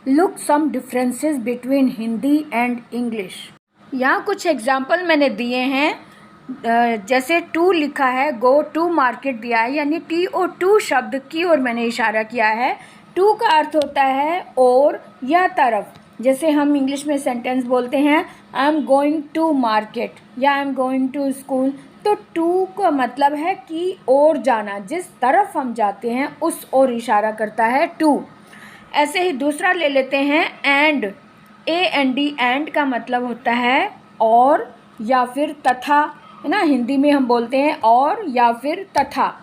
Look some differences between Hindi and English. यहाँ कुछ example मैंने दिए हैं। जैसे टू लिखा है, गो टू मार्केट दिया है, यानी TO2 शब्द की ओर मैंने इशारा किया है। टू का अर्थ होता है और या तरफ। जैसे हम इंग्लिश में सेंटेंस बोलते हैं I am going to market या I am going to school, तो टू का मतलब है कि ओर जाना, जिस तरफ हम जाते हैं उस ओर इशारा करता है टू। ऐसे ही दूसरा ले लेते हैं एंड। AND एंड का मतलब होता है और या फिर तथा, है ना। हिंदी में हम बोलते हैं और या फिर तथा।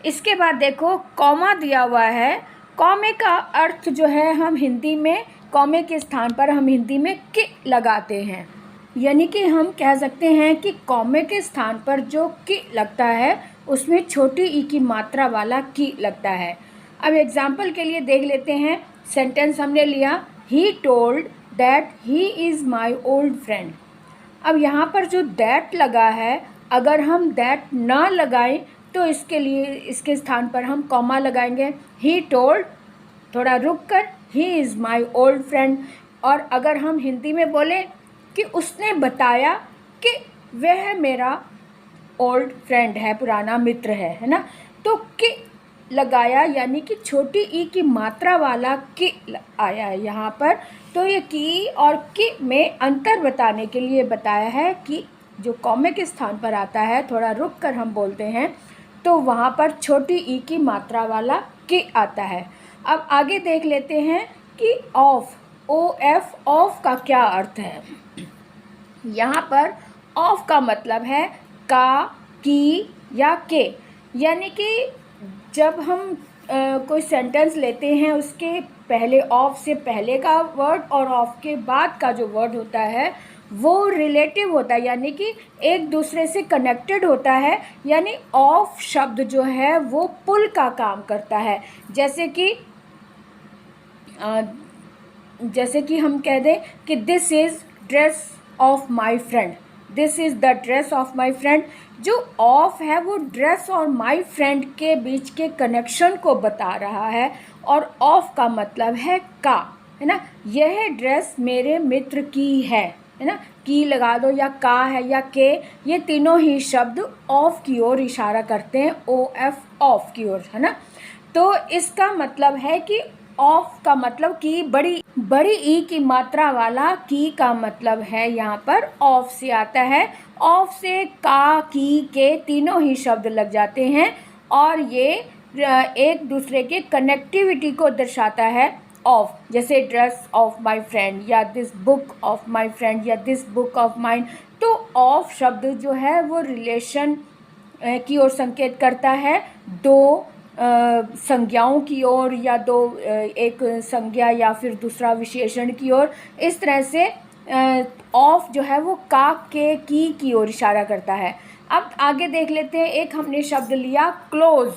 इसके बाद देखो कॉमा दिया हुआ है। कॉमे का अर्थ जो है, हम हिंदी में कॉमे के स्थान पर हम हिंदी में कि लगाते हैं, यानी कि हम कह सकते हैं कि कॉमे के स्थान पर जो कि लगता है उसमें छोटी ई की मात्रा वाला की लगता है। अब एग्जाम्पल के लिए देख लेते हैं। सेंटेंस हमने लिया, he told that he is my old friend. अब यहाँ पर जो दैट लगा है, अगर हम दैट ना लगाएं तो इसके लिए इसके स्थान पर हम कॉमा लगाएंगे। ही टोल्ड, थोड़ा रुक कर, he is my old friend. और अगर हम हिंदी में बोलें कि उसने बताया कि वह मेरा ओल्ड फ्रेंड है, पुराना मित्र है ना, तो कि लगाया, यानी कि छोटी ई की मात्रा वाला कि आया है यहाँ पर। तो ये की और कि में अंतर बताने के लिए बताया है कि जो कॉमे के स्थान पर आता है, थोड़ा रुक कर हम बोलते हैं तो वहाँ पर छोटी ई की मात्रा वाला कि आता है। अब आगे देख लेते हैं कि ऑफ, OF, ऑफ का क्या अर्थ है। यहाँ पर ऑफ का मतलब है का, की या के, यानी कि जब हम कोई सेंटेंस लेते हैं उसके पहले ऑफ से पहले का वर्ड और ऑफ के बाद का जो वर्ड होता है वो रिलेटिव होता है, यानी कि एक दूसरे से कनेक्टेड होता है। यानी ऑफ शब्द जो है वो पुल का काम करता है। जैसे कि हम कह दें कि this is dress of my friend, this is the dress of my friend. जो ऑफ है वो ड्रेस और माई फ्रेंड के बीच के कनेक्शन को बता रहा है, और ऑफ का मतलब है का, है ना। यह ड्रेस मेरे मित्र की है ना। की लगा दो या का है या के, ये तीनों ही शब्द ऑफ की ओर इशारा करते हैं, OF, ऑफ की ओर, है ना। तो इसका मतलब है कि ऑफ का मतलब कि बड़ी ई की मात्रा वाला की का मतलब है यहाँ पर ऑफ से आता है। ऑफ से का, की, के तीनों ही शब्द लग जाते हैं और ये एक दूसरे के कनेक्टिविटी को दर्शाता है। ऑफ, जैसे ड्रेस ऑफ माई फ्रेंड या this book of my friend या दिस बुक ऑफ माइन। तो ऑफ शब्द जो है वो रिलेशन की ओर संकेत करता है, दो संज्ञाओं की ओर या दो एक संज्ञा या फिर दूसरा विशेषण की ओर। इस तरह से ऑफ जो है वो का, के, की ओर इशारा करता है। अब आगे देख लेते हैं। एक हमने शब्द लिया क्लोज।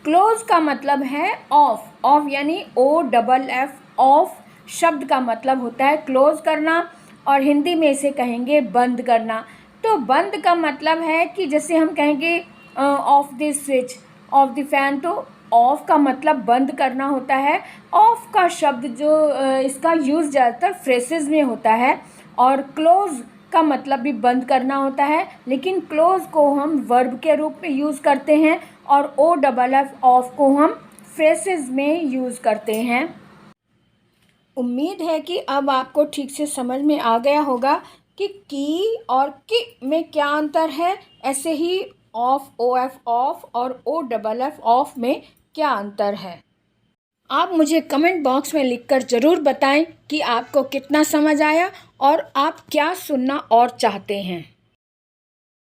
क्लोज का मतलब है ऑफ। ऑफ यानी OFF, ऑफ शब्द का मतलब होता है क्लोज करना, और हिंदी में इसे कहेंगे बंद करना। तो बंद का मतलब है कि जैसे हम कहेंगे of the switch, of the fan, तो ऑफ का मतलब बंद करना होता है। ऑफ का शब्द जो इसका यूज़ ज़्यादातर फ्रेसेस में होता है, और क्लोज का मतलब भी बंद करना होता है, लेकिन क्लोज को हम वर्ब के रूप में यूज़ करते हैं और OFF, ऑफ को हम फ्रेसेस में यूज़ करते हैं। उम्मीद है कि अब आपको ठीक से समझ में आ गया होगा कि की और कि में क्या अंतर है, ऐसे ही ऑफ, OF, ऑफ और OFF, ऑफ में क्या अंतर है। आप मुझे कमेंट बॉक्स में लिखकर ज़रूर बताएं कि आपको कितना समझ आया और आप क्या सुनना और चाहते हैं।